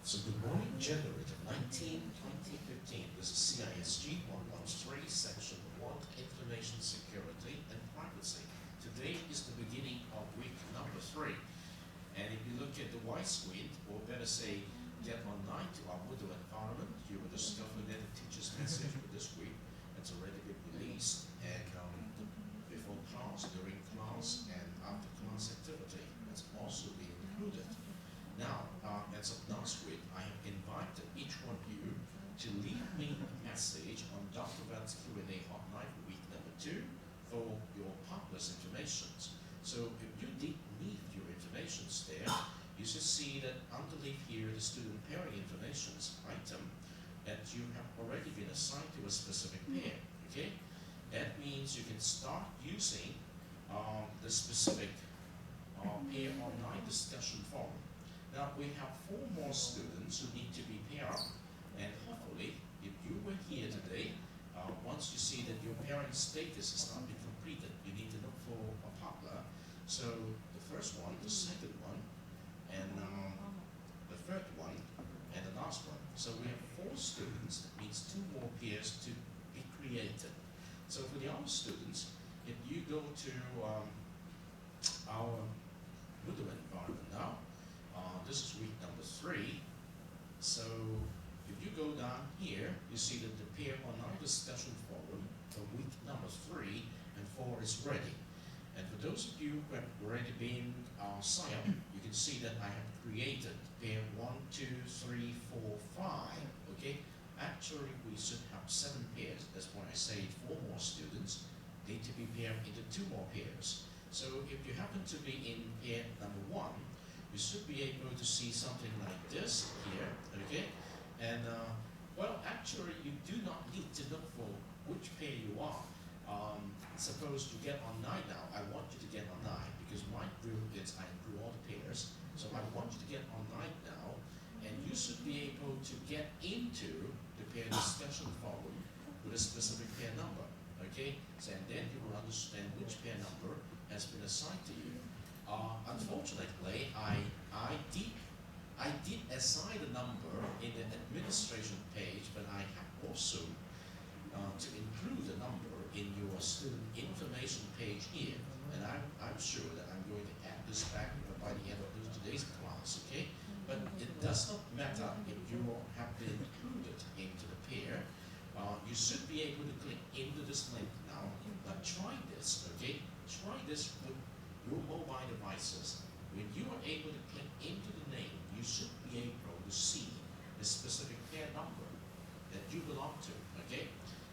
So good morning, January 19, 2015. This is CISG113, Section 1, Information Security and Privacy. Today is the beginning of week number 3. And if you look at the white screen, or better say, JAN19 to our Moodle environment, you will discover that the teacher's message for this week has already been released. And before class, during class, and after class activity, has also been included. Now, as of last week, I have invited each one of you to leave me a message on Dr. Van's Q&A hotline for week number 2 for your partner's informations. So if you did leave your informations there, you should see that underneath here the student pairing informations item that you have already been assigned to a specific pair. Okay, that means you can start using the specific pair online discussion forum. Now we have 4 more students who need to be paired up, and hopefully, if you were here today, once you see that your pairing status has not been completed, you need to look for a partner. So the first one, the second one, and the third one, and the last one. So we have 4 students. That means 2 more pairs to be created. So for the other students, if you go to our Moodle environment now, this is week number 3. So if you go down here, you see that the pair online discussion forum for week number 3 and 4 is ready. And for those of you who have already been signed up, you can see that I have created pair 1, 2, 3, 4, 5. Okay, actually we should have 7 pairs. That's why I say 4 more students need to be paired into 2 more pairs. So if you happen to be in pair number 1, you should be able to see something like this here, okay? And, well, actually, you do not need to look for which pair you are. Suppose you get online now, I want you to get online, because my rule is I drew all the pairs, so I want you to get online now, and you should be able to get into the pair discussion forum with a specific pair number, okay? So, and then you will understand which pair number has been assigned to you. Unfortunately, I did assign a number in the administration page, but I have also to include a number in your student information page here, and I'm sure that I'm going to add this back by the end of today's class, okay? But it does not matter if you have been included into the pair. You should be able to click into this link now, but try this, okay? Try this with your mobile devices. When you are able to click into the name, you should be able to see the specific pair number that you belong to, okay?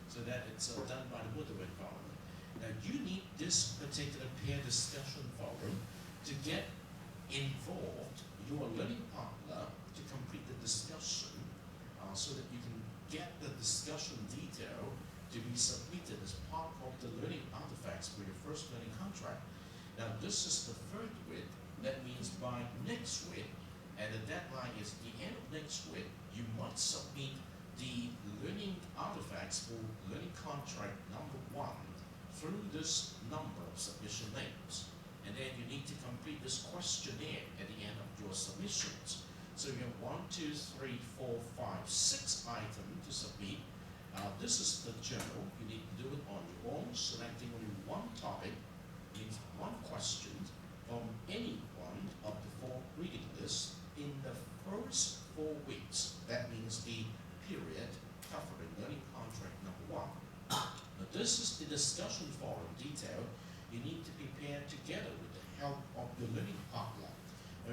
So that it's done by the Moodle environment. Now you need this particular pair discussion forum to get involved your learning partner to complete the discussion so that you can get the discussion detail to be submitted as part of the learning artifacts for your first learning contract. Now this is the 3rd week. That means by next week, and the deadline is the end of next week, you must submit the learning artifacts for learning contract number 1 through this number of submission names. And then you need to complete this questionnaire at the end of your submissions. So you have 1, 2, 3, 4, 5, 6 items to submit. This is the journal. You need to do it on your own, selecting only 1 topic, means 1 question from any one of the 4 reading lists in the first 4 weeks. That means the period covering learning contract number 1. Now this is the discussion forum detail. You need to be paired together with the help of your learning partner.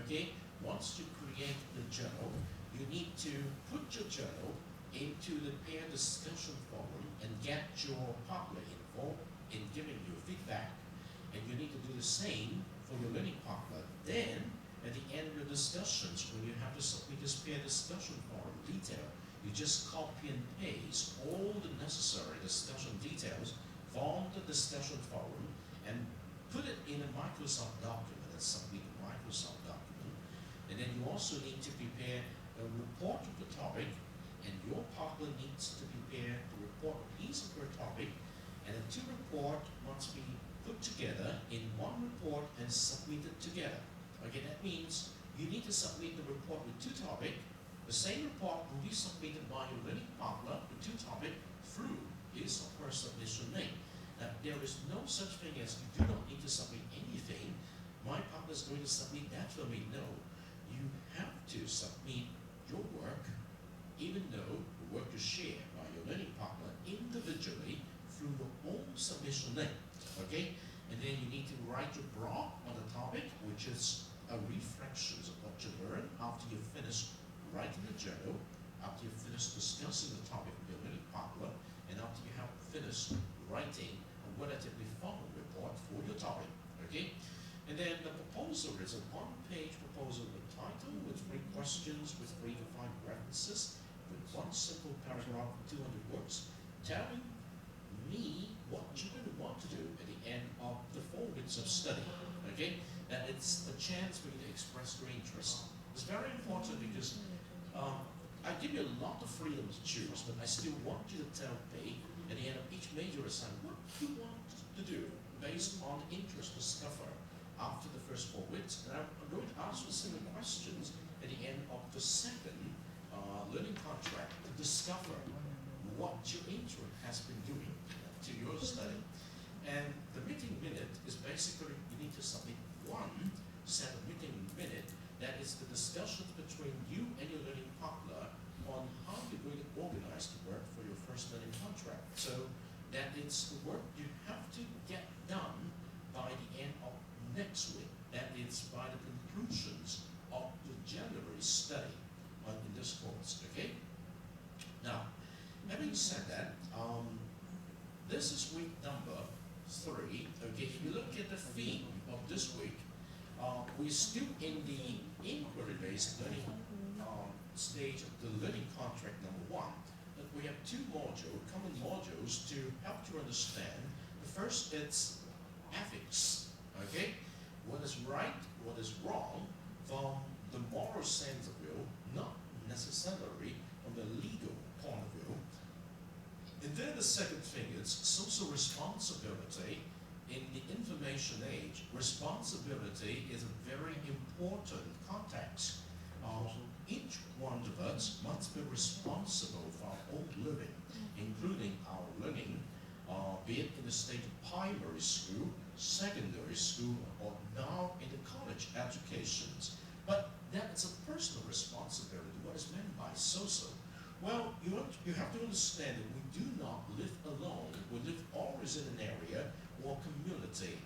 Okay, once you create the journal, you need to put your journal into the pair discussion forum and get your partner involved in giving you feedback. And you need to do the same for your learning partner. Then, at the end of your discussions, when you have to submit this pair discussion forum detail, you just copy and paste all the necessary discussion details from the discussion forum and put it in a Microsoft document and submit a Microsoft document. And then you also need to prepare a report of the topic, and your partner needs to prepare a report of his or her topic, and the 2 reports must be put together in 1 report and submitted together. Okay, that means you need to submit the report with 2 topics, The same report will be submitted by your learning partner to topic through his or her submission link. Now, there is no such thing as you do not need to submit anything. My partner is going to submit that for me. No, you have to submit your work, even though the work is shared by your learning partner individually through your own submission link. Okay? And then you need to write your blog on the topic, which is a reflection of what you learned after you finish writing the journal, after you finish discussing the topic with your learning partner, and after you have finished writing a relatively formal report for your topic. Okay? And then the proposal is a one-page proposal with title, with 3 questions, with 3 to 5 references, with 1 simple paragraph, 200 words, telling me what you're going to want to do at the end of the 4 weeks of study. Okay? That it's a chance for you to express your interest. It's very important because I give you a lot of freedom to choose, but I still want you to tell me at the end of each major assignment what you want to do based on interest discovered after the first 4 weeks. And I'm going to ask you similar questions at the end of the second learning contract to discover what your interest has been doing to your study. And the meeting minute is basically you need to submit 1 set of meeting minute that is the discussion between you and your learning partner on how you're going to organize the work for your first learning contract. So that it's the work you have to get done by the end of next week. That is by the conclusions of the January study in this course. Okay? Now, having said that, this is week number 3. Okay, if you look at the theme of this week, we're still in the inquiry-based learning stage of the learning contract number 1. But we have 2 common modules to help you understand. The first is ethics. Okay, what is right, what is wrong from the moral sense of view, not necessarily from the legal point of view. And then the second thing is social responsibility. In the information age, responsibility is a very important context. Each one of us must be responsible for our own living, including our learning, be it in the state of primary school, secondary school, or now in the college educations. But that is a personal responsibility. What is meant by social? Well, you have to understand that we do not live alone. We live always in an area or community.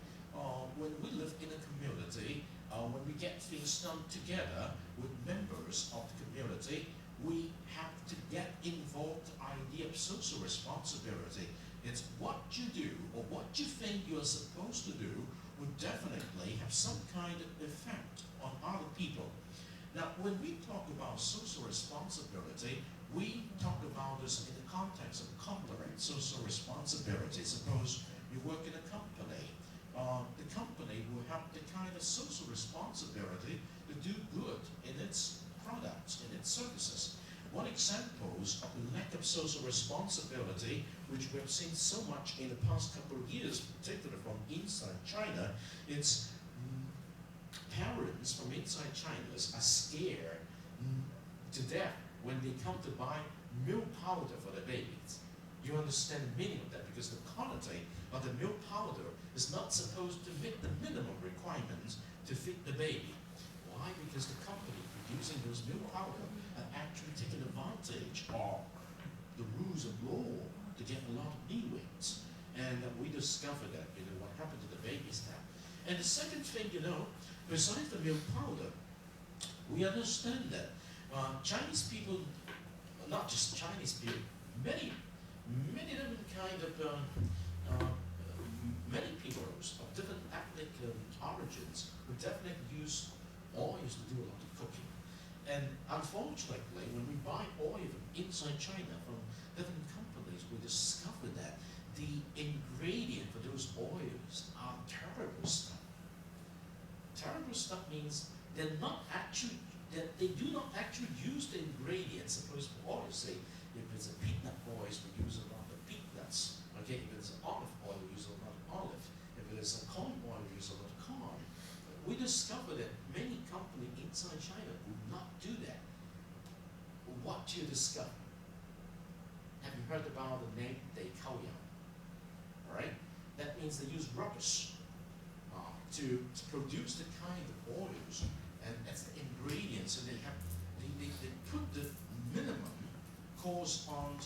When we live in a community, when we get things done together with members of the community, we have to get involved in the idea of social responsibility. It's what you do or what you think you're supposed to do will definitely have some kind of effect on other people. Now, when we talk about social responsibility, we talk about this in the context of corporate social responsibility. Suppose you work in a company. The company will have the kind of social responsibility to do good in its products, in its services. One example of the lack of social responsibility, which we have seen so much in the past couple of years, particularly from inside China, is parents from inside China are scared to death when they come to buy milk powder for their babies. You understand the meaning of that, because the quality of the milk powder is not supposed to meet the minimum requirements to feed the baby. Why? Because the company producing those milk powder are actually taking advantage of the rules of law to get a lot of leeways. And we discovered that, what happened to the babies now. And the second thing, besides the milk powder, we understand that Chinese people, not just Chinese people, many different kind of many peoples of different ethnic origins who definitely use oils to do a lot of cooking. And unfortunately, when we buy oil from inside China from different companies, we discover that the ingredient for those oils are terrible stuff. Terrible stuff means they're not actually, that they do not actually use the ingredients. Suppose for oil, say, if it's a peanut oil, we use a lot of peanuts. Okay, if it's olive oil, we use a lot of olive. If it is a corn oil, we use a lot of corn. We discovered that many companies inside China would not do that. what you discover. Have you heard about the name Decoya? All right, that means they use rubbish to produce the kind of oils, and as the ingredients, and they put the minimum cost on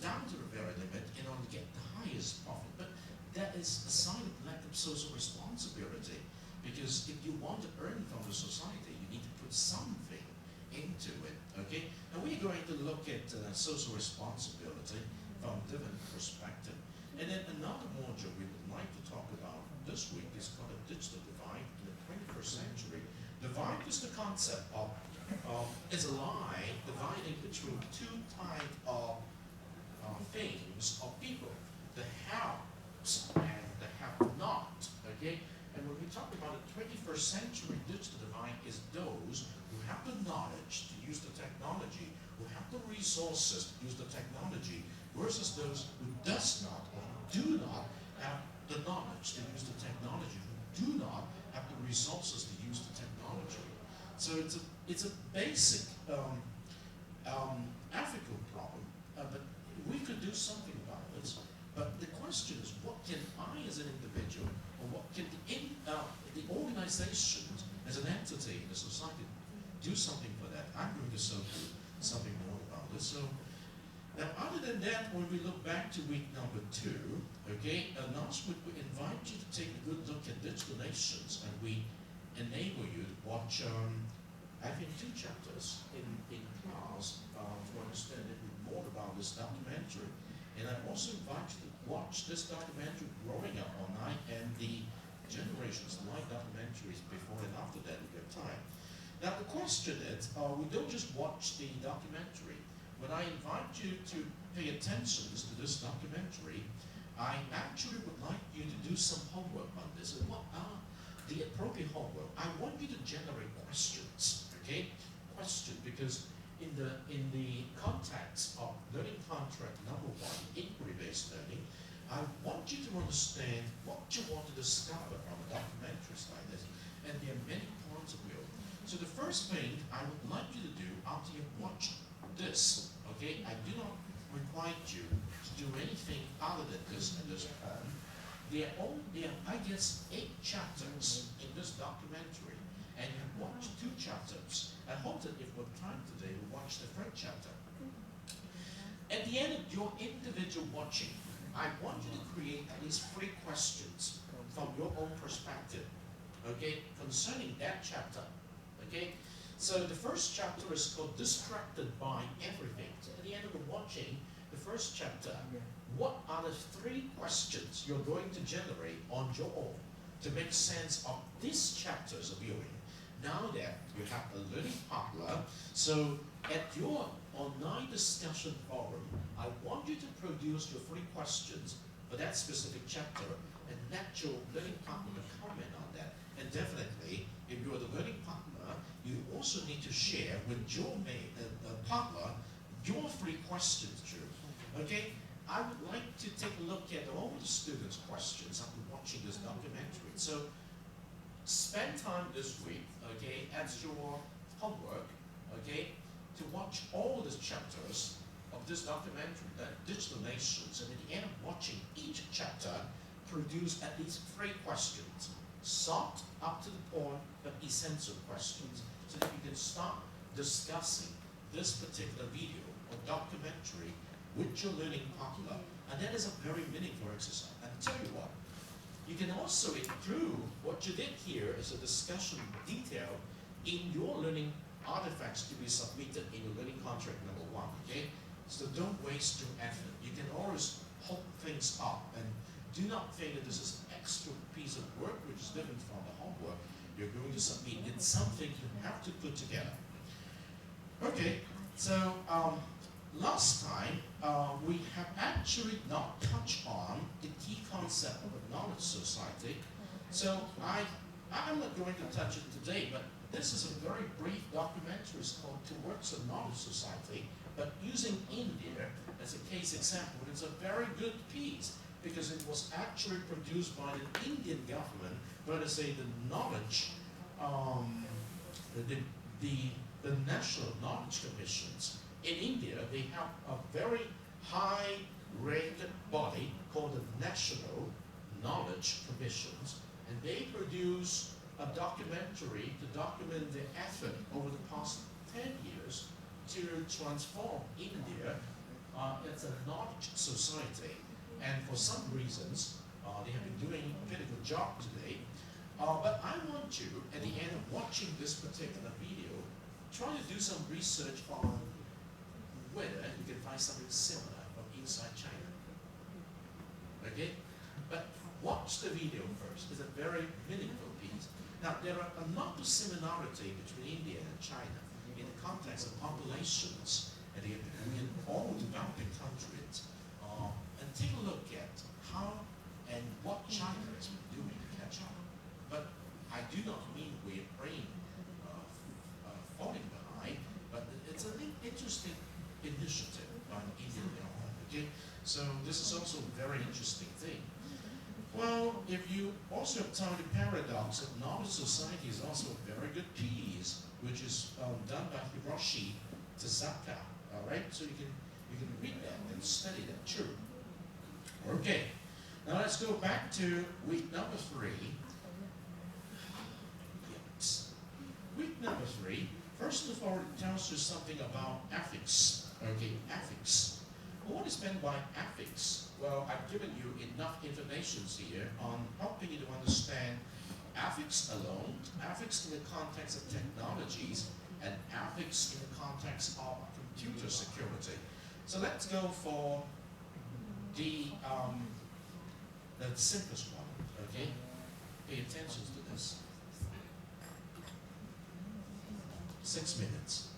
down to the very limit in order to get the highest profit. But that is a sign of lack of social responsibility, because if you want to earn from the society, you need to put something into it. Okay, and we're going to look at social responsibility from different perspective. And then another module we would like to talk about this week is called a digital divide in the 21st century. Divide is the concept of is a line dividing between two types of things of people, the haves and the have-not. Okay, and when we talk about the 21st century digital divide, is those who have the knowledge to use the technology, who have the resources to use the technology, versus those who does not or do not have the knowledge to use the technology, who do not have the resources to use the technology. So it's a basic ethical problem, but we could do something about this. But the question is, what can I as an individual, or what can the organization as an entity in the society do something for that? I'm going to show you something more about this. So now, other than that, when we look back to week number 2, okay, last week we invite you to take a good look at digital nations, and we enable you to watch, I think, 2 chapters in class to understand a little more about this documentary. And I also invite you to watch this documentary, Growing Up Online, and the Generations Live documentaries before and after that if you have time. Now, the question is, we don't just watch the documentary. When I invite you to pay attention to this documentary, I actually would like you to do some homework on this. And what are the appropriate homework? I want you to generate questions, okay? Question, because in the context of learning contract number 1, inquiry-based learning, I want you to understand what you want to discover from a documentary like this, and there are many points of view. So the first thing I would like you to do after you've watched this, okay, I do not require you to do anything other than this in this form. There are, I guess, 8 chapters in this documentary, and you have watched 2 chapters. I hope that if we have time today, we'll watch the 3rd chapter. At the end of your individual watching, I want you to create at least 3 questions from your own perspective, okay, concerning that chapter, okay? So the first chapter is called Distracted by Everything. So at the end of the watching, the first chapter, what are the 3 questions you're going to generate on your own to make sense of these chapters of viewing? Now that you have a learning partner, so at your online discussion forum, I want you to produce your 3 questions for that specific chapter and let your learning partner comment on that. And definitely, if you're the learning partner, you also need to share with your partner your 3 questions, Drew. Okay? I would like to take a look at all the students' questions after watching this documentary. So spend time this week, okay, as your homework, okay, to watch all the chapters of this documentary, Digital Nations, and at the end of watching each chapter, produce at least 3 questions. Short, up to the point, but essential questions, so that you can start discussing this particular video or documentary with your learning partner. And that is a very meaningful exercise. And tell you what, you can also include what you did here as a discussion detail in your learning artifacts to be submitted in your learning contract number 1, okay? So don't waste your effort. You can always hook things up, and do not think that this is an extra piece of work which is different from the homework you're going to submit. It's something you have to put together. Okay, so last time we have actually not touched on the key concept of a knowledge society. So I'm not going to touch it today, but this is a very brief documentary. It's called Towards a Knowledge Society, but using India as a case example. It's a very good piece because it was actually produced by the Indian government, let us say the knowledge, the National Knowledge Commissions in India, they have a very high-ranked body called the National Knowledge Commissions, and they produce a documentary to document the effort over the past 10 years to transform India as a knowledge society. And for some reasons, they have been doing a pretty good job today. But I want you, at the end of watching this particular video, try to do some research on whether you can find something similar from inside China. Okay? But watch the video first. It's a very meaningful piece. Now, there are a lot of similarity between India and China in the context of populations and in all developing countries. And take a look at how and what China has been doing to catch up. But I do not mean we're falling behind, but it's an interesting initiative by the Indian government. Okay? So this is also a very interesting thing. Well, if you also have time to paradox that knowledge society is also a very good piece, which is done by Hiroshi Tezaka. All right, so you can read that and study that too. Okay, now let's go back to week number 3. Yes. Week number 3. First of all, it tells you something about ethics. Okay, ethics. What is meant by ethics? Well, I've given you enough information here on helping you to understand ethics alone, ethics in the context of technologies, and ethics in the context of computer security. So let's go for the simplest one, okay? Pay attention to this. 6 minutes.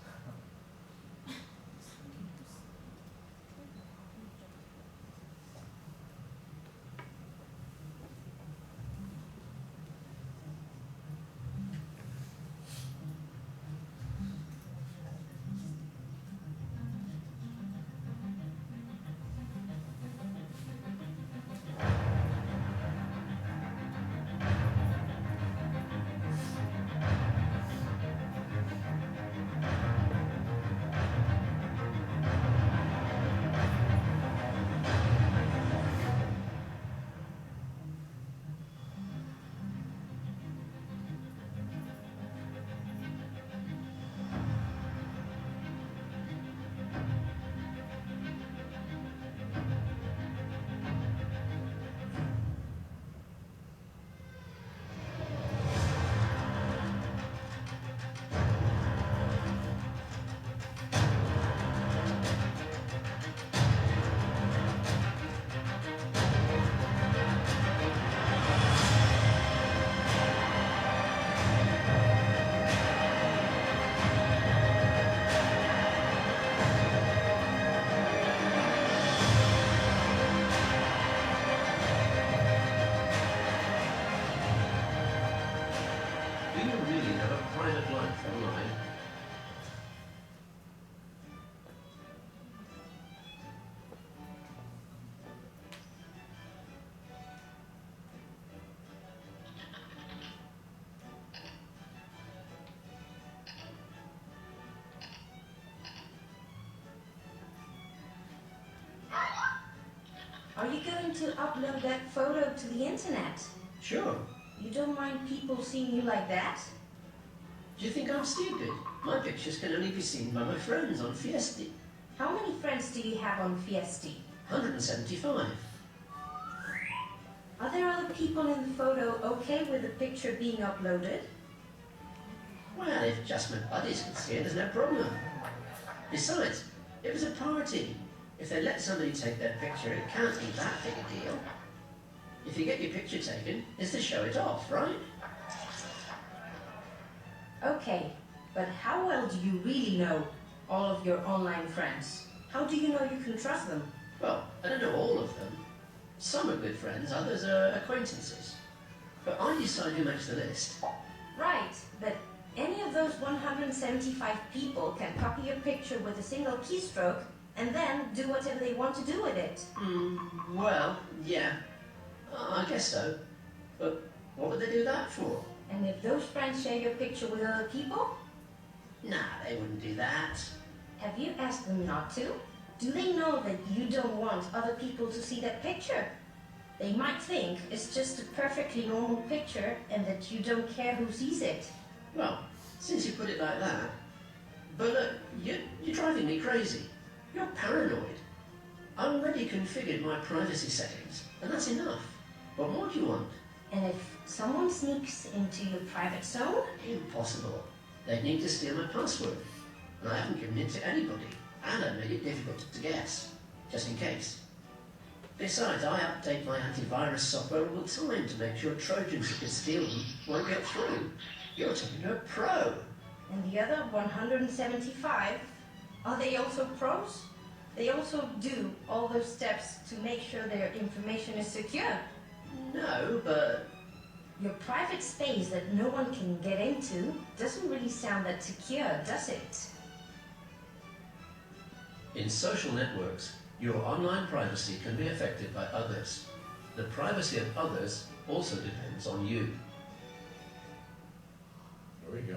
Are you going to upload that photo to the internet? Sure. You don't mind people seeing you like that? Do you think I'm stupid? My pictures can only be seen by my friends on Fiesti. How many friends do you have on Fiesti? 175. Are there other people in the photo okay with the picture being uploaded? Well, if just my buddies can see it, there's no problem. Besides, it was a party. If they let somebody take their picture, it can't be that big a deal. If you get your picture taken, it's to show it off, right? Okay, but how well do you really know all of your online friends? How do you know you can trust them? Well, I don't know all of them. Some are good friends, others are acquaintances. But I decide who makes the list. Right, but any of those 175 people can copy your picture with a single keystroke and then do whatever they want to do with it. Well, yeah. I guess so. But what would they do that for? And if those friends share your picture with other people? Nah, they wouldn't do that. Have you asked them not to? Do they know that you don't want other people to see that picture? They might think it's just a perfectly normal picture and that you don't care who sees it. Well, since you put it like that, but look, you're driving me crazy. You're paranoid. I already configured my privacy settings, and that's enough. What more do you want? And if someone sneaks into your private zone? Impossible. They'd need to steal my password, and I haven't given it to anybody, and I've made it difficult to guess, just in case. Besides, I update my antivirus software all the time to make sure Trojans who can steal them won't get through. You're talking to a pro. And the other 175, are they also pros? They also do all those steps to make sure their information is secure. No, but... Your private space that no one can get into doesn't really sound that secure, does it? In social networks, your online privacy can be affected by others. The privacy of others also depends on you. There we go.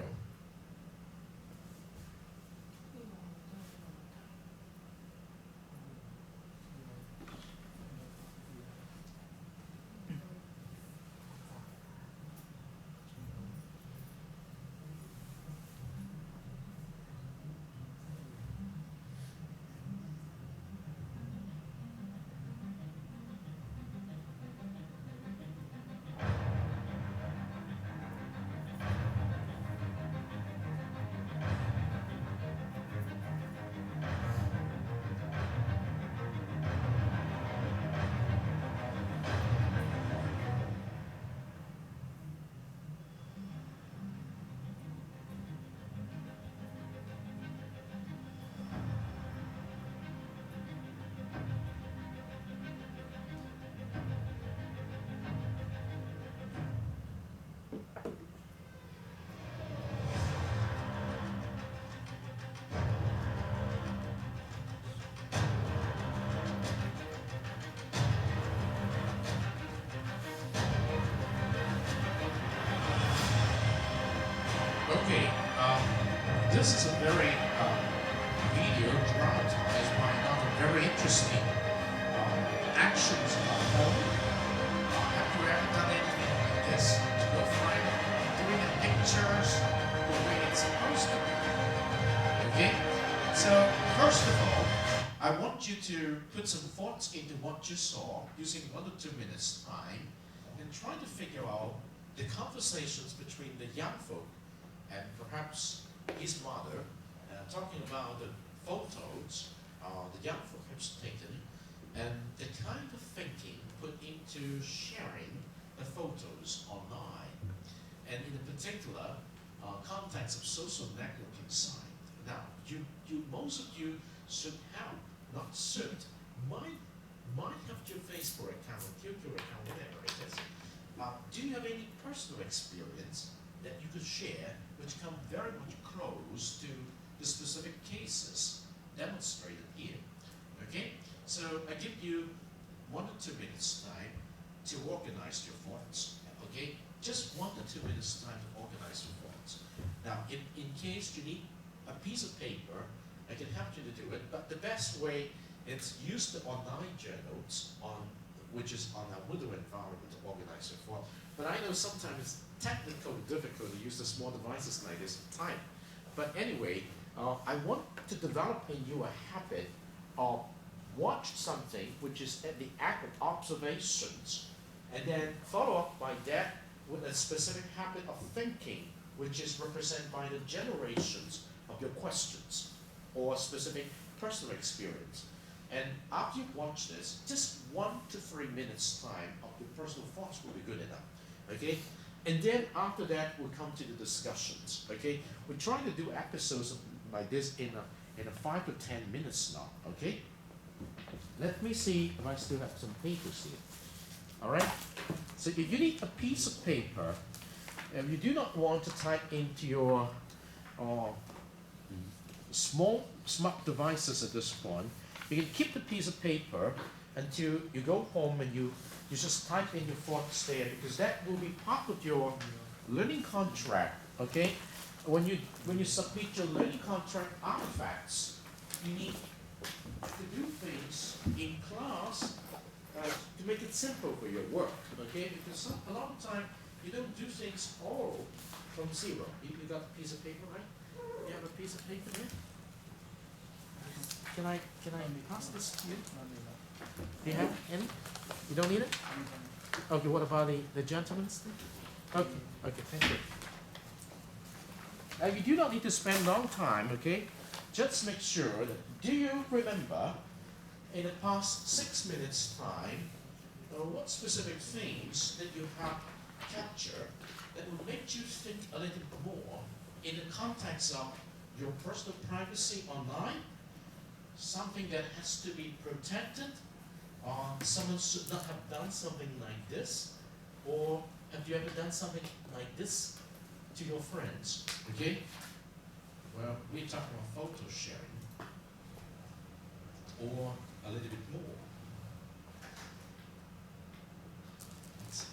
Okay, this is a very video dramatized by another very interesting actions about home. Have you ever done anything like this? To go find doing the pictures the way it's supposed to be. Okay? So, first of all, I want you to put some thoughts into what you saw using 1 or 2 minutes time and try to figure out the conversations between the young folk and perhaps his mother, talking about the photos the young folk have taken and the kind of thinking put into sharing the photos online, and in a particular context of social networking site. Now, most of you should have, not should, might have your Facebook account, your account, whatever it is. Do you have any personal experience that you could share which come very much close to the specific cases demonstrated here? Okay, so I give you 1 or 2 minutes time to organize your thoughts. Okay, just 1 or 2 minutes time to organize your thoughts. Now, in case you need a piece of paper, I can help you to do it, but the best way is use the online journals which is on a Moodle environment to organize your thought. But I know sometimes it's technically difficult to use the small devices like this to type. But anyway, I want to develop in you a habit of watch something which is at the act of observations, and then follow up by that with a specific habit of thinking, which is represented by the generations of your questions or specific personal experience. And after you watch this, just 1 to 3 minutes time of your personal thoughts will be good enough. Okay? And then after that, we'll come to the discussions. Okay? We're trying to do episodes like this in a 5 to 10 minutes now. Okay? Let me see if I still have some papers here. All right? So if you need a piece of paper, and you do not want to type into your smart devices at this point, you can keep the piece of paper until you go home and you just type in your thoughts there, because that will be part of your learning contract. Okay, when you submit your learning contract artifacts you need to do things in class to make it simple for your work, okay? Because a lot of time you don't do things all from zero. You got a piece of paper, right? You have a piece of paper there? Can I pass this to you? Do you have any? You don't need it? Okay, what about the gentleman's thing? Okay, thank you. You do not need to spend long time, okay? Just make sure that, do you remember in the past 6 minutes time, what specific things that you have captured that will make you think a little more in the context of your personal privacy online? Something that has to be protected, someone should not have done something like this, or have you ever done something like this to your friends? Okay? Well, we're talking about photo sharing, or a little bit more. Let's see.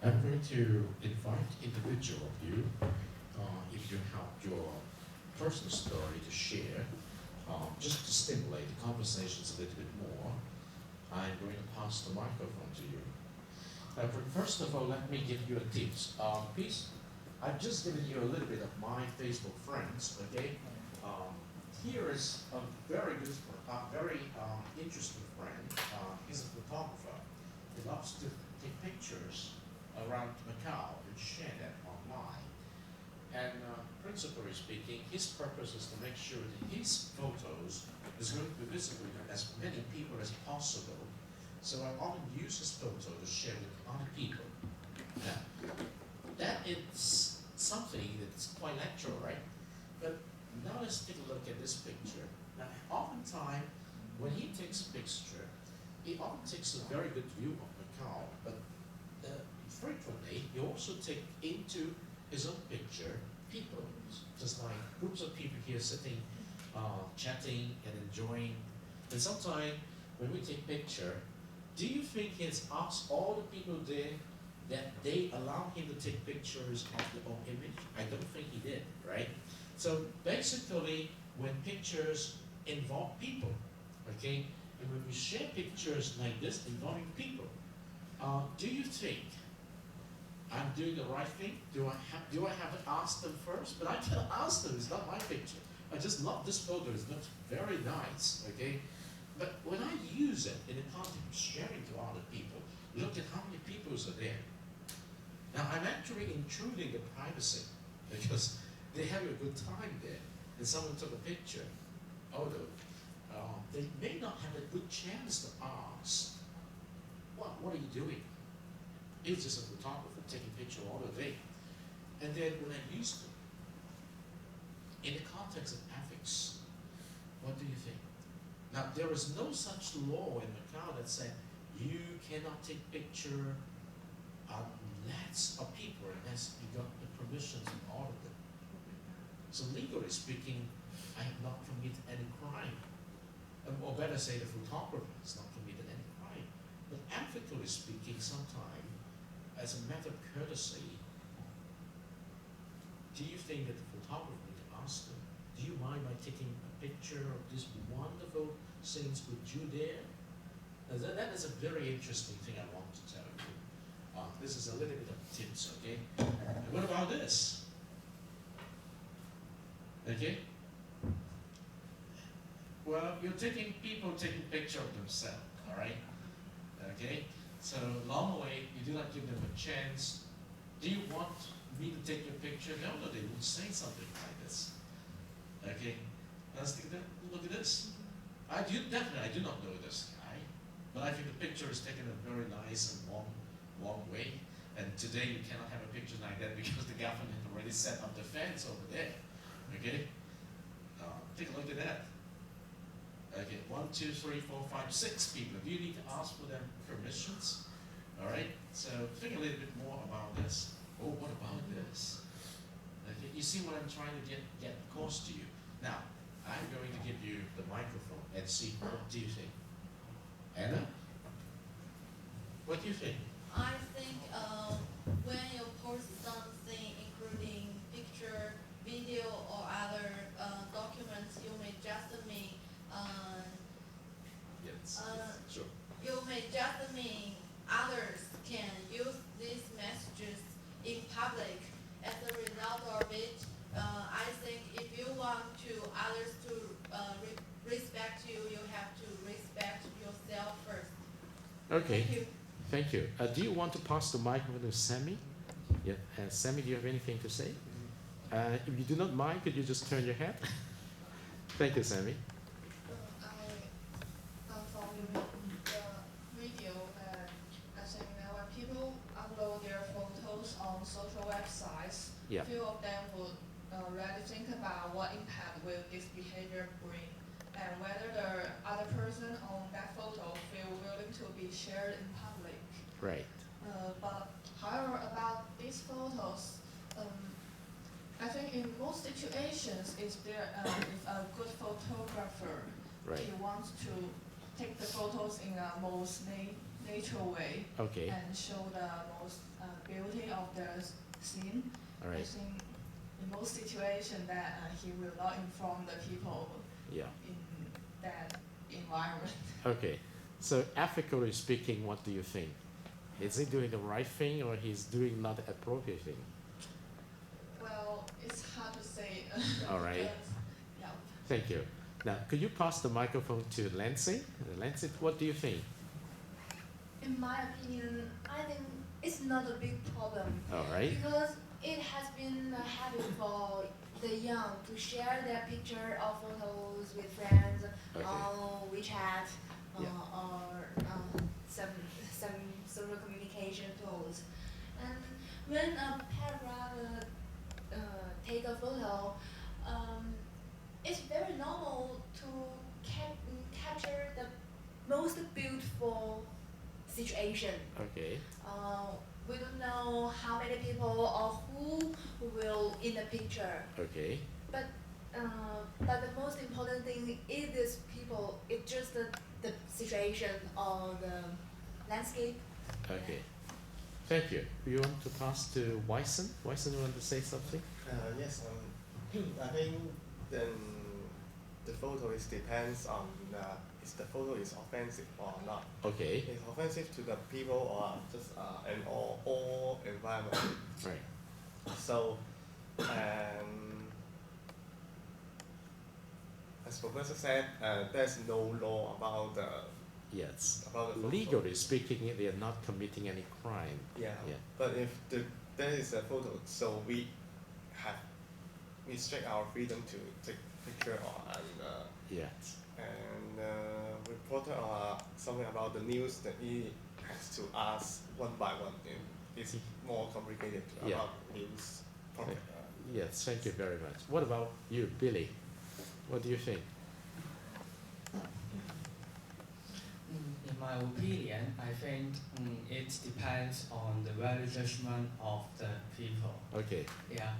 I'm going to invite individual of you, if you have your personal story to share, just to stimulate the conversations a little bit more, I'm going to pass the microphone to you. First of all, let me give you a tips. Please, I've just given you a little bit of my Facebook friends, okay? Here is a very good, very interesting friend. He's a photographer. He loves to take pictures around Macau and share that online. And principally speaking, his purpose is to make sure that his photos is going to be visible to as many people as possible. So I often use his photo to share with other people. Now, that is something that's quite natural, right? But now let's take a look at this picture. Now, oftentimes, when he takes a picture, he often takes a very good view of Macau, but frequently, he also takes into his own picture people, just like groups of people here sitting, chatting and enjoying. And sometimes when we take picture, do you think he has asked all the people there that they allow him to take pictures of the own image? I don't think he did, right? So basically, when pictures involve people, okay, and when we share pictures like this involving people, do you think I'm doing the right thing? Do I have to ask them first? But I can ask them. It's not my picture. I just love this photo. It looks very nice, okay? But when I use it in the context of sharing to other people, look at how many people are there. Now I'm actually intruding the privacy because they have a good time there, and someone took a picture. Although they may not have a good chance to ask, what are you doing? It's just a photographer taking picture all the day. And then when I use them, in the context of ethics, what do you think? Now, there is no such law in Macau that said you cannot take picture unless of people, unless you got the permissions of all of them. So legally speaking, I have not committed any crime. Or better say, the photographer has not committed any crime. But ethically speaking, sometimes, as a matter of courtesy, do you think that the photographer need to ask them, do you mind my taking a picture of this wonderful scenes with you there? That is a very interesting thing I want to tell you. This is a little bit of tips, okay? And what about this? Okay? Well, you're people taking picture of themselves, all right? Okay? So normally, you do not give them a chance. Do you want me to take your picture? No, they would say something like this. Okay? Let's take that. Look at this. I do not know this guy, but I think the picture is taken in a very nice and warm way. And today you cannot have a picture like that because the government has already set up the fence over there. Okay? Take a look at that. Okay, 1, 2, 3, 4, 5, 6 people. Do you need to ask for their permissions? All right. So think a little bit more about this. Oh, what about this? Okay, you see what I'm trying to get across to you. Now, I'm going to give you the microphone and see what do you think. Anna, what do you think? I think when you post something, including picture, video, or other documents, you may just mean Yes. Sure. you may just mean others can use these messages in public. As a result of it, I think if you want others to respect you, you have to respect yourself first. Okay. Thank you. Thank you. Do you want to pass the microphone to Sammy? Yeah. Sammy, do you have anything to say? If you do not mind, could you just turn your head? Thank you, Sammy. From the video, I think that when people upload their photos on social websites, Yeah. few of them would really think about what impact will this behavior bring, and whether the other person on that photo feel willing to be shared in public. Right. But however, about these photos, I think in most situations, if a good photographer, Right. he wants to take the photos in a most natural way Okay. and show the most beauty of the scene. All I right. think in most situations that he will not inform the people Yeah. in that environment. Okay. So ethically speaking, what do you think? Is he doing the right thing or he's doing not the appropriate thing? Well, it's hard to say. All right. because, yeah. Thank you. Now, could you pass the microphone to Lancy? Lancy, what do you think? In my opinion, I think it's not a big problem All right. because it has been a habit for the young to share their picture or photos with friends Okay. on WeChat Yeah. or some social communication tools. And when a paragraph take a photo, it's very normal to capture the most beautiful situation. Okay. We don't know how many people or who will in the picture, Okay. but the most important thing is these people. It's just the situation or the landscape. Okay. Thank you. You want to pass to Wyson? Wyson, you want to say something? Yes, I think then the photo is depends on if the photo is offensive or not. Okay. It's offensive to the people or just an all environment. Right. So, as Professor said, there's no law about the Yes. photo. Legally speaking, they are not committing any crime. Yeah. Yeah. But if there is a photo, so we restrict our freedom to take picture Yes. and reporter or something about the news that he has to ask one by one. It's more complicated Yeah. about news. Yes, thank you very much. What about you, Billy? What do you think? In my opinion, I think it depends on the value judgment of the people. Okay. Yeah,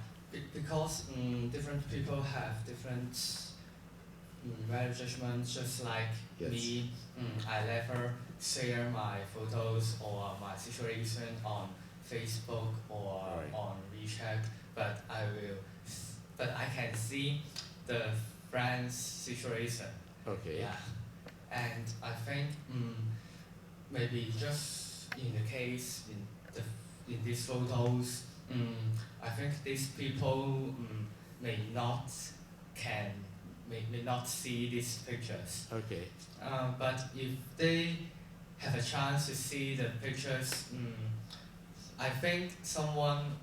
because different people have different value judgment. Just like Yes. me, I never share my photos or my situation on Facebook or Right. on WeChat, but I can see the friend's situation. Okay. Yeah, and I think maybe just in the case in these photos, I think these people may not see these pictures. Okay. But if they have a chance to see the pictures, I think someone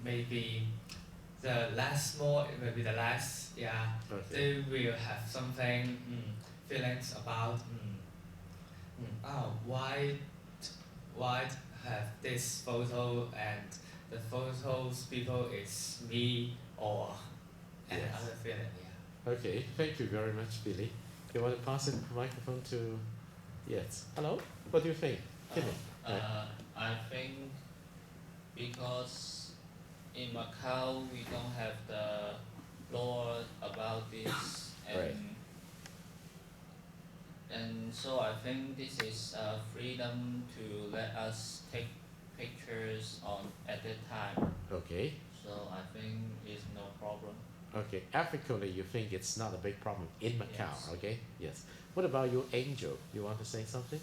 maybe the less, yeah, Okay. they will have something feelings about why have this photo and the photos people is me or Yes. another feeling. Yeah. Okay. Thank you very much, Billy. You want to pass the microphone to? Yes. Hello. What do you think, Timmy? I think because in Macau we don't have the law about this, Right. and so I think this is a freedom to let us take pictures at that time. Okay. So I think it's no problem. Okay. Ethically, you think it's not a big problem in Macau? Yes. Okay. Yes. What about you, Angel? You want to say something?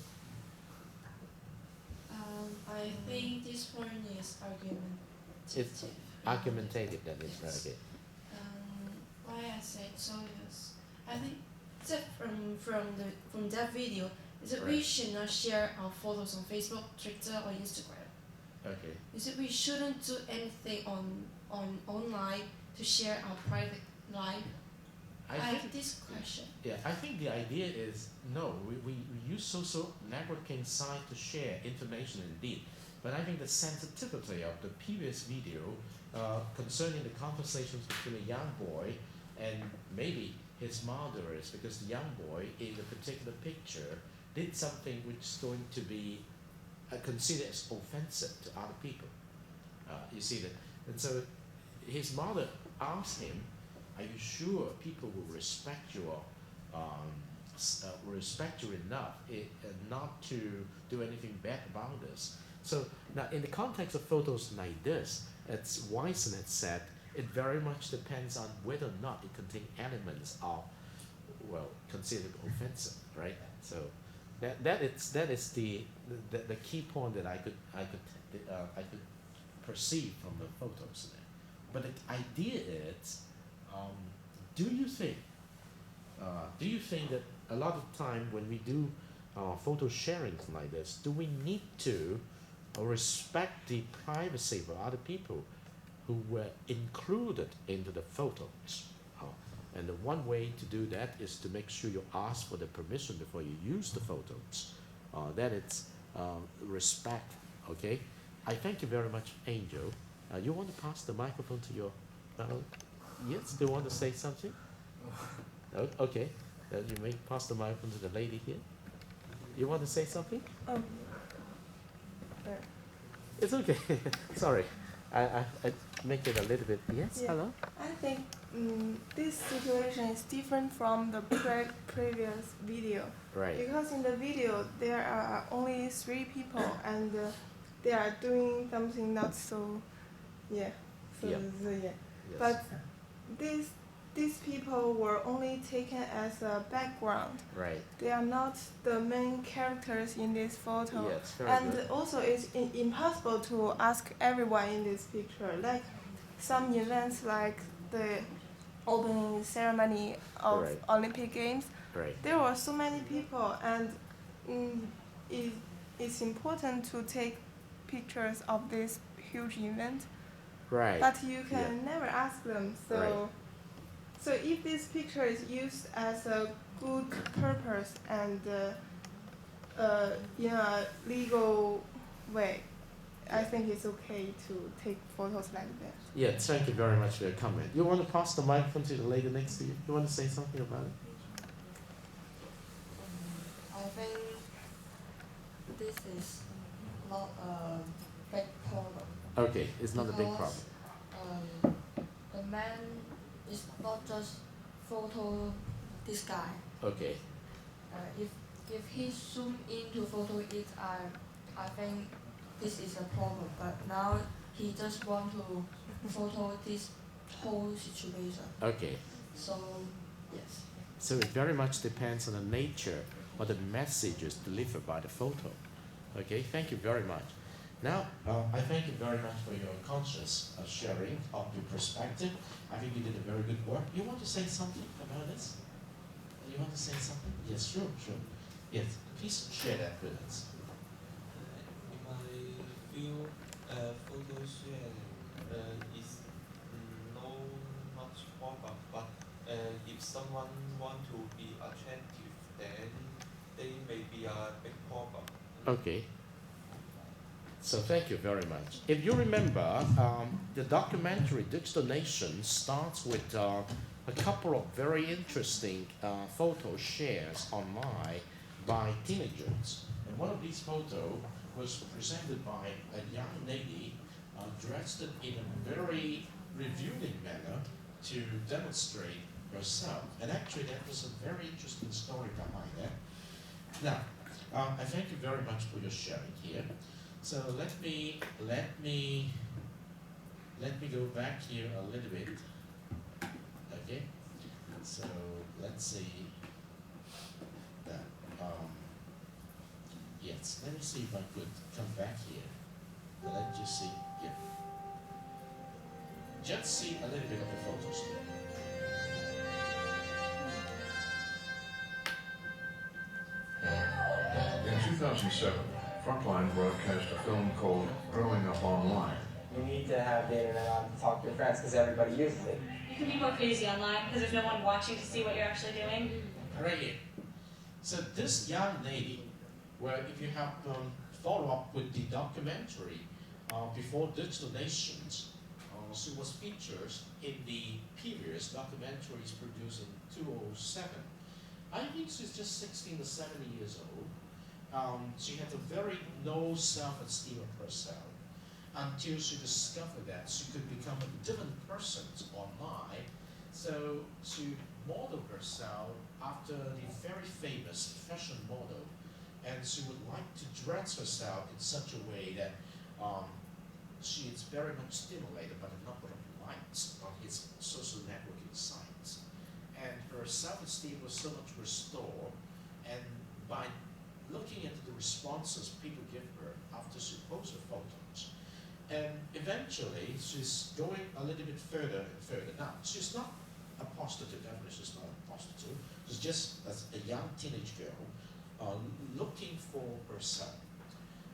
I think this point is argumentative. It's argumentative. That is right. Yes. Okay. Why I said so is I think that from that video is that we Right. should not share our photos on Facebook, Twitter or Instagram. Okay. Is that we shouldn't do anything on online to share our private life. I have this question. Yeah, I think the idea is no, we use social networking site to share information indeed, but I think the sensitivity of the previous video concerning the conversations between a young boy and maybe his mother is because the young boy in the particular picture did something which is going to be considered as offensive to other people. You see that, and so his mother asked him, "Are you sure people will respect you enough not to do anything bad about this?" So now, in the context of photos like this, as Wyson had said, it very much depends on whether or not it contains elements of, well, considered offensive, right? So that is the key point that I could perceive from the photos there. But the idea is, do you think that a lot of time when we do photo sharing like this, do we need to respect the privacy of other people who were included into the photos? And the one way to do that is to make sure you ask for the permission before you use the photos. That it's respect. Okay. I thank you very much, Angel. You want to pass the microphone to your? Yes. Do you want to say something? Okay. Then you may pass the microphone to the lady here. You want to say something? It's okay. Sorry. I make it a little bit. Yes. Yeah. Hello. I think this situation is different from the previous video. Right. Because in the video there are only 3 people and they are doing something not so, yeah. So Yeah. yeah. Yes. But these people were only taken as a background. Right. They are not the main characters in this photo. Yes, very And good. also it's impossible to ask everyone in this picture. Like some events like the opening ceremony of Right. Olympic Games, Right. there were so many people, and it's important to take pictures of this huge event. Right. But you can Yeah. never ask them. So, Right. so if this picture is used as a good purpose and in a legal way, I think it's okay to take photos like that. Yeah, thank you very much for your comment. You want to pass the microphone to the lady next to you? You want to say something about it? I think this is not a big problem. Okay, it's not a big problem. Because the man is not just photo this guy. Okay. If he zoom into photo it, I think this is a problem. But now he just want to photo this whole situation. Okay. So yes. So it very much depends on the nature or the messages delivered by the photo. Okay, thank you very much. Now, I thank you very much for your conscious sharing of your perspective. I think you did a very good work. You want to say something about this? You want to say something? Yes, sure, sure. Yes, please share that with us. In my view, photo sharing is no much problem, but if someone want to be attractive, then they may be a big problem. Okay. So thank you very much. If you remember, the documentary Digital Nation starts with a couple of very interesting photos shared online by teenagers. And one of these photos was presented by a young lady dressed in a very revealing manner to demonstrate herself. And actually that was a very interesting story behind that. Now, I thank you very much for your sharing here. So let me go back here a little bit. Okay. So let's see that. Yes. Let me see if I could come back here. Let's just see. Yeah. Just see a little bit of the photos here. In 2007, Frontline broadcast a film called Growing Up Online. You need to have the internet on to talk to your friends because everybody uses it. You can be more crazy online because there's no one watching to see what you're actually doing. Right here. So this young lady, well, if you have follow up with the documentary before Digital Nations, she was featured in the previous documentaries produced in 2007. I think she's just 16 or 17 years old. She had a very low self-esteem of herself until she discovered that she could become a different person online. So she modeled herself after the very famous fashion model, and she would like to dress herself in such a way that she is very much stimulated by the number of likes on his social networking sites. And her self-esteem was so much restored, and by looking into the responses people give her after she posts her photos. And eventually, she's going a little bit further and further. Now, she's not a prostitute, definitely she's not a prostitute. She's just a young teenage girl looking for herself.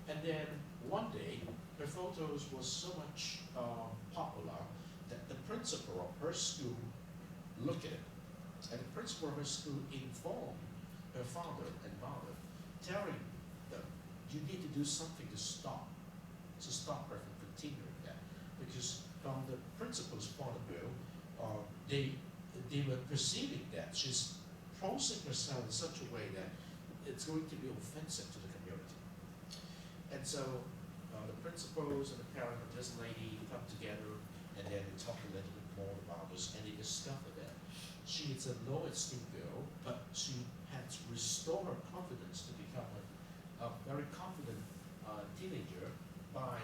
And then one day, her photos was so much popular that the principal of her school looked at it. And the principal of her school informed her father and mother, telling them, you need to do something to stop her from continuing that. Because from the principal's point of view, they were perceiving that she's posing herself in such a way that it's going to be offensive to the community. And so the principals and the parents of this lady come together, and then they talk a little bit more about this, and they discover that she is a low esteem girl, but she has restored her confidence to become a very confident teenager by by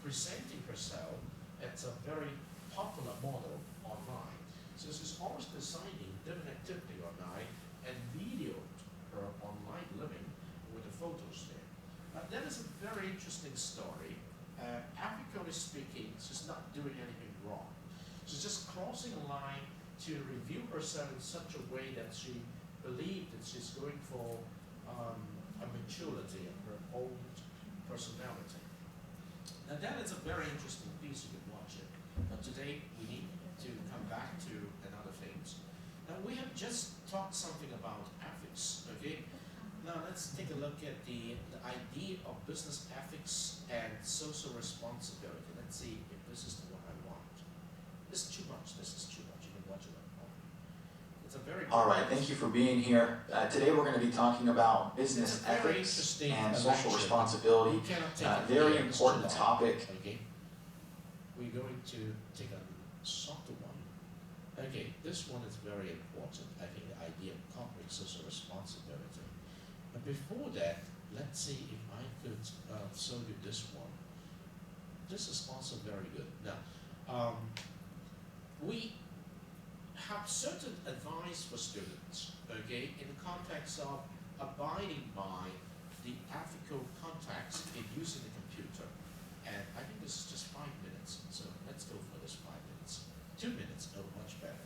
presenting herself as a very popular model online. So she's always designing different activity online and videoed her online living with the photos there. That is a very interesting story. Ethically speaking, she's not doing anything wrong. She's just crossing a line to review herself in such a way that she believed that she's going for a maturity of her own personality. Now that is a very interesting piece, you can watch it. But today we need to come back to another things. Now we have just talked something about ethics, okay? Now let's take a look at the idea of business ethics and social responsibility. Let's see if this is the one I want. This is too much, this is too much. You can watch it at home. It's a very All right, thank you for being here. Today we're going to be talking about business ethics and social responsibility. Very important topic. Okay. We're going to take a softer one. Okay, this one is very important. I think the idea of corporate social responsibility. But before that, let's see if I could show you this one. This is also very good. Now, we have certain advice for students, okay, in the context of abiding by the ethical context in using the computer. And I think this is just 5 minutes, so let's go for this 5 minutes. 2 minutes, oh, much better.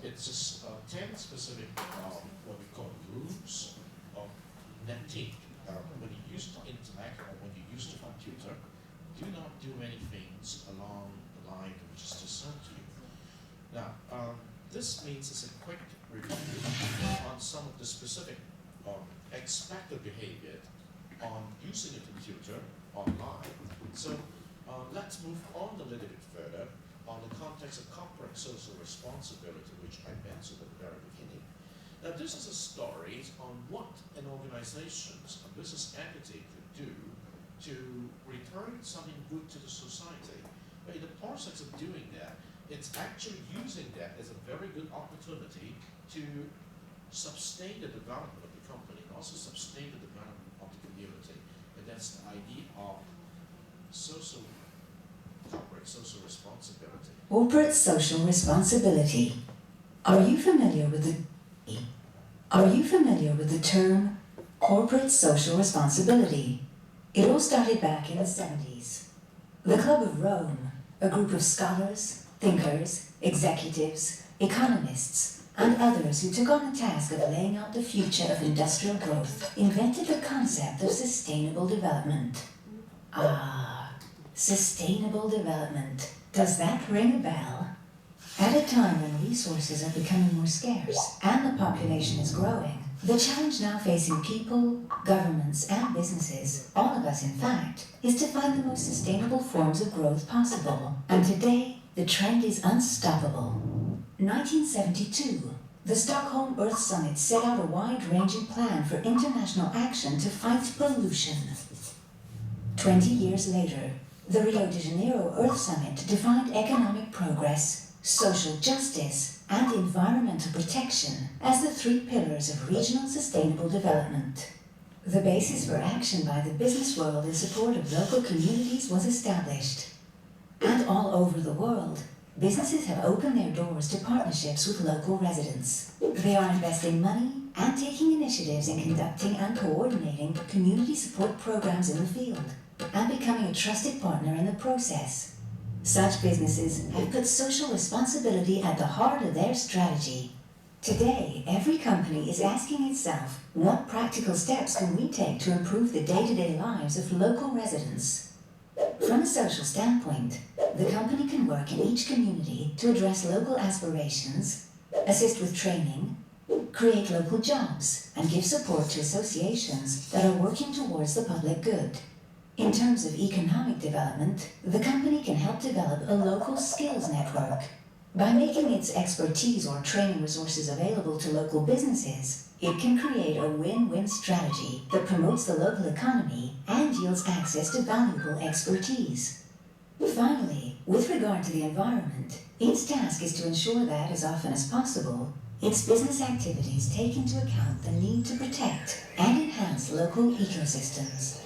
It's just 10 specific what we call rules of netting. When you use the internet or when you use the computer, do not do many things along the line which is just shown to you. Now, this means it's a quick review on some of the specific expected behavior on using a computer online. So let's move on a little bit further on the context of corporate social responsibility, which I mentioned at the very beginning. Now, this is a story on what an organization, a business entity could do to return something good to the society. But in the process of doing that, it's actually using that as a very good opportunity to sustain the development of the company and also sustain the development of the community. And that's the idea of corporate social responsibility. Corporate social responsibility. Are you familiar with the term corporate social responsibility? It all started back in the 70s. The Club of Rome, a group of scholars, thinkers, executives, economists, and others who took on the task of laying out the future of industrial growth, invented the concept of sustainable development. Ah, sustainable development. Does that ring a bell? At a time when resources are becoming more scarce and the population is growing, the challenge now facing people, governments, and businesses, all of us in fact, is to find the most sustainable forms of growth possible. And today, the trend is unstoppable. 1972, the Stockholm Earth Summit set out a wide-ranging plan for international action to fight pollution. 20 years later, the Rio de Janeiro Earth Summit defined economic progress, social justice, and environmental protection as the 3 pillars of regional sustainable development. The basis for action by the business world in support of local communities was established. And all over the world, businesses have opened their doors to partnerships with local residents. They are investing money and taking initiatives in conducting and coordinating community support programs in the field, and becoming a trusted partner in the process. Such businesses have put social responsibility at the heart of their strategy. Today, every company is asking itself, what practical steps can we take to improve the day-to-day lives of local residents? From a social standpoint, the company can work in each community to address local aspirations, assist with training, create local jobs, and give support to associations that are working towards the public good. In terms of economic development, the company can help develop a local skills network. By making its expertise or training resources available to local businesses, it can create a win-win strategy that promotes the local economy and yields access to valuable expertise. Finally, with regard to the environment, its task is to ensure that, as often as possible, its business activities take into account the need to protect and enhance local ecosystems.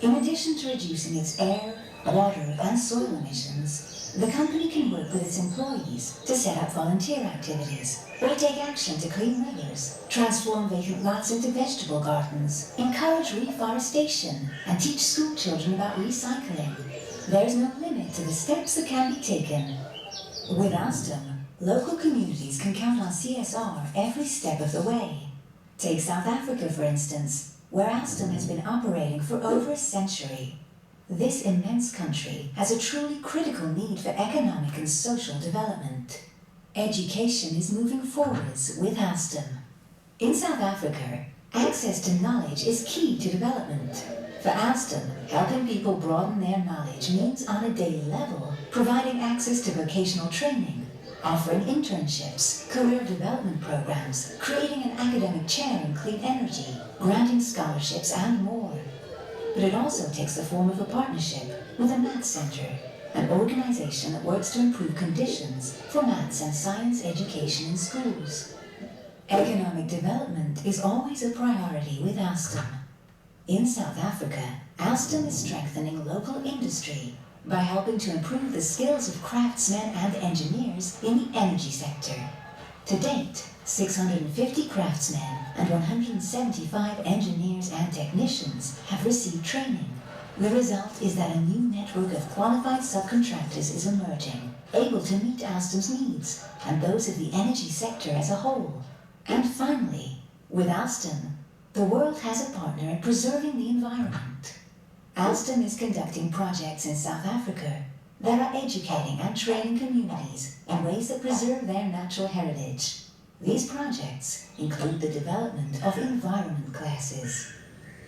In addition to reducing its air, water, and soil emissions, the company can work with its employees to set up volunteer activities, or take action to clean rivers, transform vacant lots into vegetable gardens, encourage reforestation, and teach school children about recycling. There's no limit to the steps that can be taken. With Alstom, local communities can count on CSR every step of the way. Take South Africa, for instance, where Alstom has been operating for over a century. This immense country has a truly critical need for economic and social development. Education is moving forwards with Alstom. In South Africa, access to knowledge is key to development. For Alstom, helping people broaden their knowledge means on a daily level providing access to vocational training, offering internships, career development programs, creating an academic chair in clean energy, granting scholarships, and more. But it also takes the form of a partnership with a Maths Center, an organization that works to improve conditions for maths and science education in schools. Economic development is always a priority with Alstom. In South Africa, Alstom is strengthening local industry by helping to improve the skills of craftsmen and engineers in the energy sector. To date, 650 craftsmen and 175 engineers and technicians have received training. The result is that a new network of qualified subcontractors is emerging, able to meet Alstom's needs and those of the energy sector as a whole. And finally, with Alstom, the world has a partner in preserving the environment. Alstom is conducting projects in South Africa that are educating and training communities in ways that preserve their natural heritage. These projects include the development of environment classes.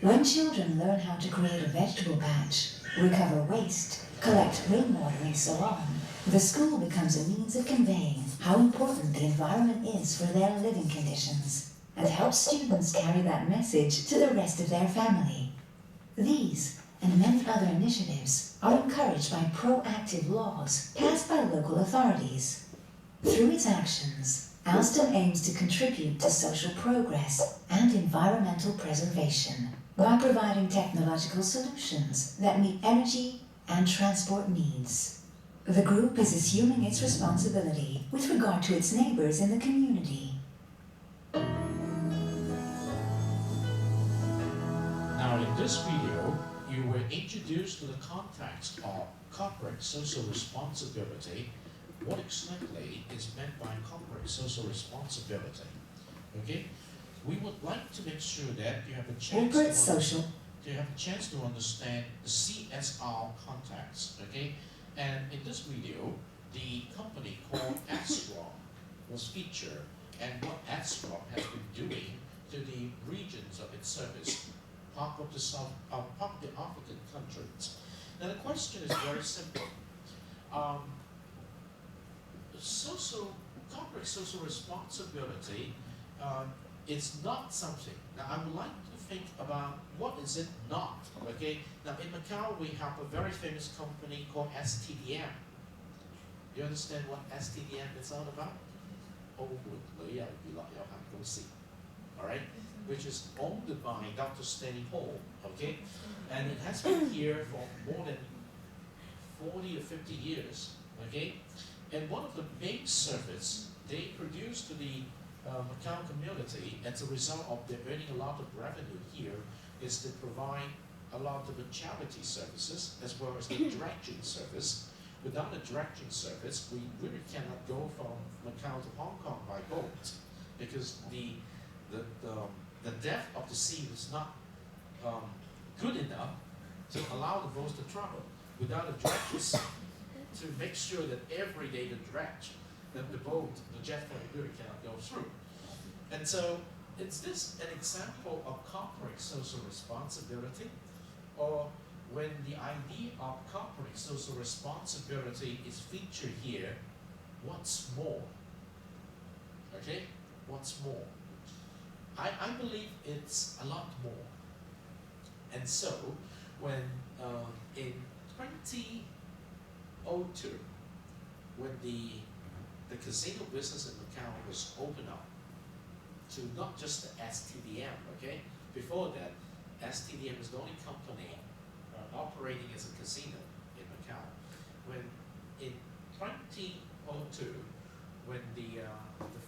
When children learn how to create a vegetable patch, recover waste, collect rainwater, and so on, the school becomes a means of conveying how important the environment is for their living conditions, and helps students carry that message to the rest of their family. These and many other initiatives are encouraged by proactive laws passed by local authorities. Through its actions, Alstom aims to contribute to social progress and environmental preservation by providing technological solutions that meet energy and transport needs. The group is assuming its responsibility with regard to its neighbors in the community. Now in this video, you were introduced to the context of corporate social responsibility. What exactly is meant by corporate social responsibility? Okay? We would like to make sure that you have a chance to understand the CSR context, okay? And in this video, the company called Astrom was featured, and what Astrom has been doing to the regions of its service, part of the African countries. Now the question is very simple. Corporate social responsibility is not something. Now I would like to think about what is it not, okay? Now in Macau we have a very famous company called STDM. Do you understand what STDM is all about? Alright? Which is owned by Dr. Stanley Ho, okay? And it has been here for more than 40 or 50 years, okay? And one of the main service they produce to the Macau community as a result of their earning a lot of revenue here is to provide a lot of the charity services as well as the direction service. Without the direction service, we really cannot go from Macau to Hong Kong by boat because the depth of the sea is not good enough to allow the boats to travel. Without the dredges to make sure that every day the dredge, the boat, the jet really cannot go through. And so, is this an example of corporate social responsibility? Or when the idea of corporate social responsibility is featured here, what's more? Okay? What's more? I believe it's a lot more. And so, when in 2002, when the casino business in Macau was opened up to not just the STDM, okay? Before that, STDM is the only company operating as a casino in Macau. When in 2002, when the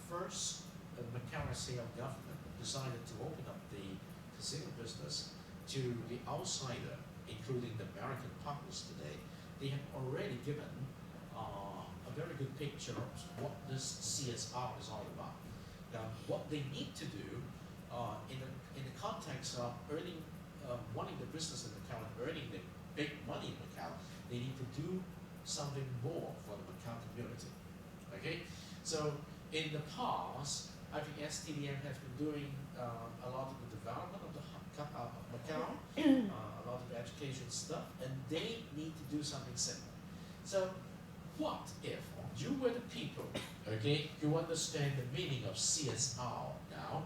first Macau SAR government decided to open up the casino business to the outsider, including the American partners today, they have already given a very good picture of what this CSR is all about. Now, what they need to do in the context of earning, wanting the business in Macau and earning the big money in Macau, they need to do something more for the Macau community. Okay, so in the past, I think STDM has been doing a lot of the development of Macau, a lot of the education stuff, and they need to do something similar. So, what if you were the people, okay, you understand the meaning of CSR now,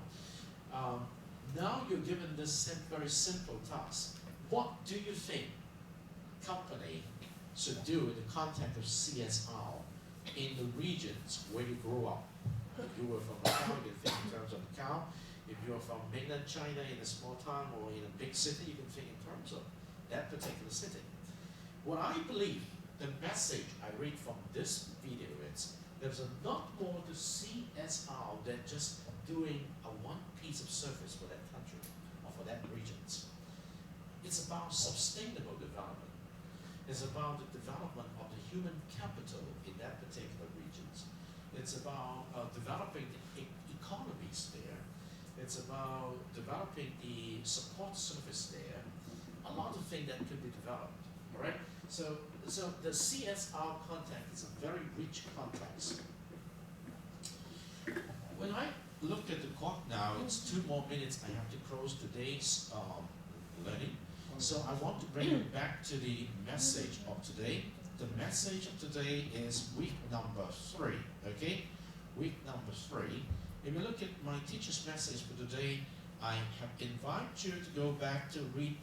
now you're given this very simple task. What do you think company should do in the context of CSR in the regions where you grew up? If you were from Macau, you can think in terms of Macau. If you are from mainland China in a small town or in a big city, you can think in terms of that particular city. What I believe, the message I read from this video is, there's a lot more to CSR than just doing one piece of service for that country or for that region. It's about sustainable development. It's about the development of the human capital in that particular region. It's about developing the economies there. It's about developing the support service there. A lot of things that could be developed, all right? So the CSR context is a very rich context. When I look at the clock now, it's 2 more minutes. I have to close today's learning. So I want to bring you back to the message of today. The message of today is week number 3, okay? Week number 3. If you look at my teacher's message for today, I have invited you to go back to read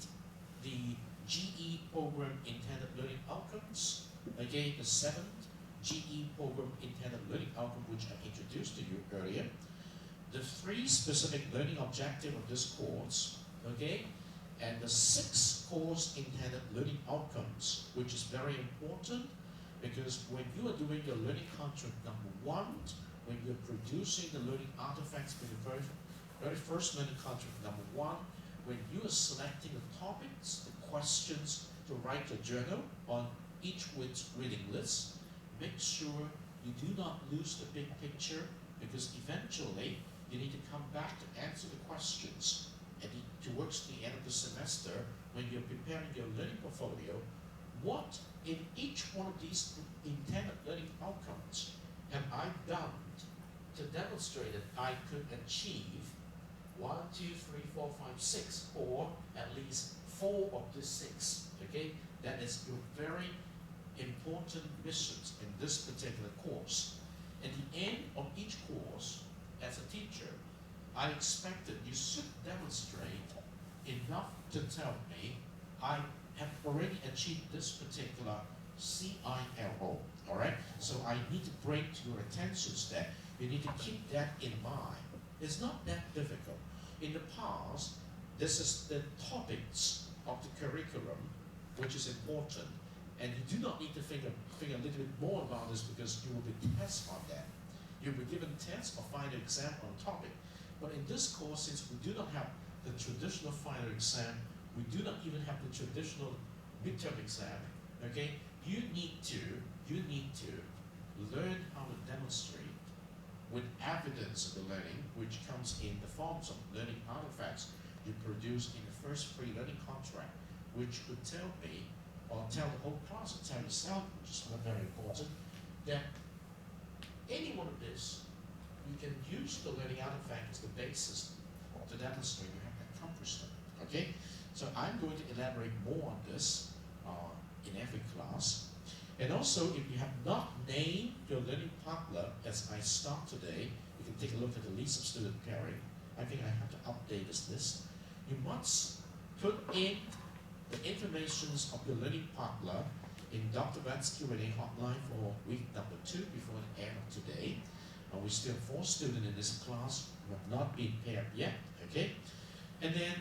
the GE program intended learning outcomes, okay, the 7th GE program intended learning outcome which I introduced to you earlier, the 3 specific learning objectives of this course, okay, and the 6 course intended learning outcomes, which is very important, Because when you are doing your learning contract number 1, when you're producing the learning artifacts for the very first learning contract number 1, when you are selecting the topics, the questions to write your journal on each week's reading list, make sure you do not lose the big picture, because eventually you need to come back to answer the questions. And towards the end of the semester, when you're preparing your learning portfolio, what in each one of these intended learning outcomes have I done to demonstrate that I could achieve 1, 2, 3, 4, 5, 6, or at least 4 of the 6. Okay, that is your very important missions in this particular course. At the end of each course, as a teacher, I expect that you should demonstrate enough to tell me I have already achieved this particular CILO. All right, so I need to bring to your attention that you need to keep that in mind. It's not that difficult. In the past, this is the topics of the curriculum which is important, and you do not need to think a little bit more about this, because you will be tested on that. You'll be given tests or final exam on topic. But in this course, since we do not have the traditional final exam, we do not even have the traditional midterm exam, okay? You need to learn how to demonstrate with evidence of the learning, which comes in the forms of learning artifacts you produce in the first pre-learning contract, which would tell me, or tell the whole class, or tell yourself, which is not very important, that any one of this, you can use the learning artifact as the basis to demonstrate you have accomplished it. Okay? So I'm going to elaborate more on this in every class. And also, if you have not named your learning partner as I start today, you can take a look at the list of student pairing. I think I have to update this list. You must put in the informations of your learning partner in Dr. Van's Q&A hotline for week number 2 before the end of today. We still have 4 students in this class who have not been paired yet, okay? And then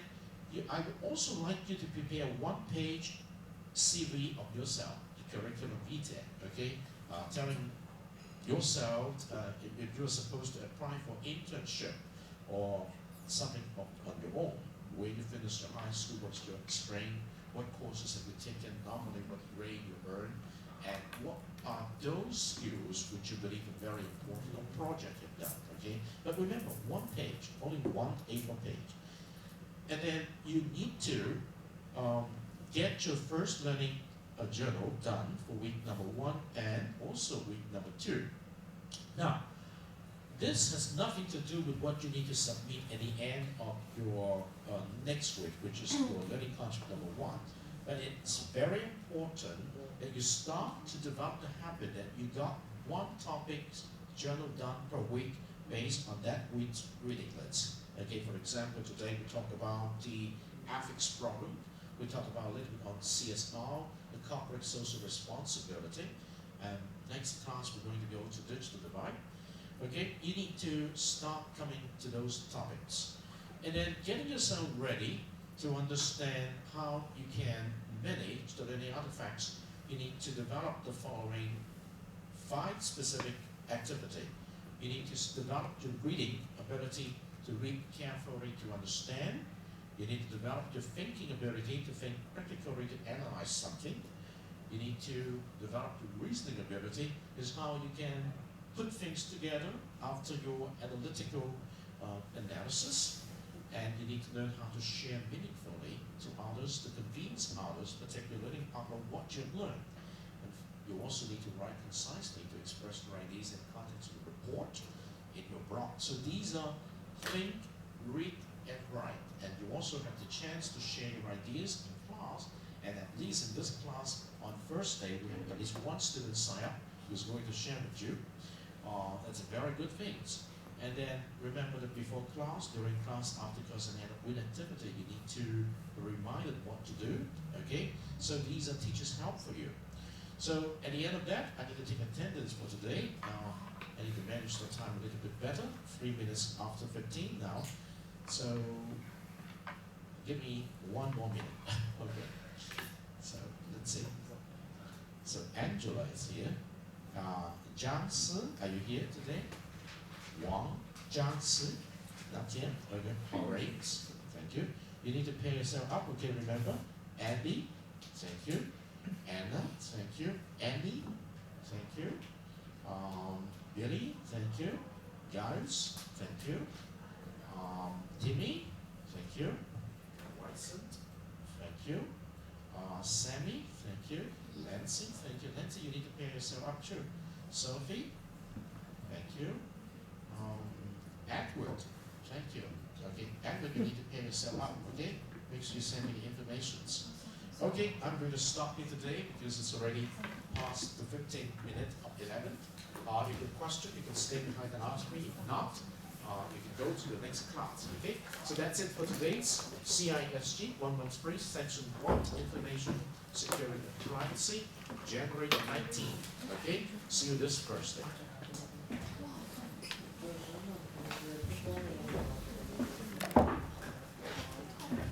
I would also like you to prepare a 1-page CV of yourself, the curriculum vitae, okay? Telling yourself if you're supposed to apply for internship or something on your own, where you finish your high school, what's your strength, what courses have you taken, normally what grade you earn, and what are those skills which you believe are very important or project you've done, okay? But remember, 1 page, only 1 A4 page. And then you need to get your first learning journal done for week number 1 and also week number 2. Now, this has nothing to do with what you need to submit at the end of your next week, which is your learning contract number 1. But it's very important that you start to develop the habit that you got 1 topic journal done per week based on that week's reading list. Okay, for example, today we talk about the ethics problem. We talk about a little bit on CSR, the corporate social responsibility. And next class we're going to go to digital divide. Okay, you need to start coming to those topics. And then getting yourself ready to understand how you can manage the learning artifacts, you need to develop the following 5 specific activity. You need to develop your reading ability to read carefully to understand. You need to develop your thinking ability to think critically to analyze something. You need to develop your reasoning ability, is how you can put things together after your analytical analysis, and you need to learn how to share meaningfully to others, to convince others, particularly about what you've learned. And you also need to write concisely to express your ideas in context of the report in your blog. So these are think, read, and write. And you also have the chance to share your ideas in class, and at least in this class, on first day, we have at least 1 student sign up who's going to share with you. That's a very good thing. And then remember that before class, during class, after class, and end up with activity, you need to be reminded what to do, okay? So these are teachers' help for you. So at the end of that, I need to take attendance for today. I need to manage the time a little bit better, 3 minutes after 15 now. So give me 1 more minute, okay? So let's see. So Angela is here. Zhang Si, are you here today? Wang Zhang Si, not yet. Okay, all right. Thank you. You need to pair yourself up. Okay, remember. Andy, thank you. Anna, thank you. Andy, thank you. Billy, thank you. Giles, thank you. Timmy, thank you. Watson, thank you. Sammy, thank you. Nancy, thank you. Nancy, you need to pair yourself up too. Sophie, thank you. Edward, thank you. Okay, Edward, you need to pair yourself up, okay? Make sure you send me the informations. Okay, I'm going to stop here today because it's already past the 15th minute of 11. If you have a question, you can stay behind and ask me. If not, you can go to the next class, okay? So that's it for today's CISG113 Section 1, Information Security and Privacy, January 19, okay? See you this Thursday.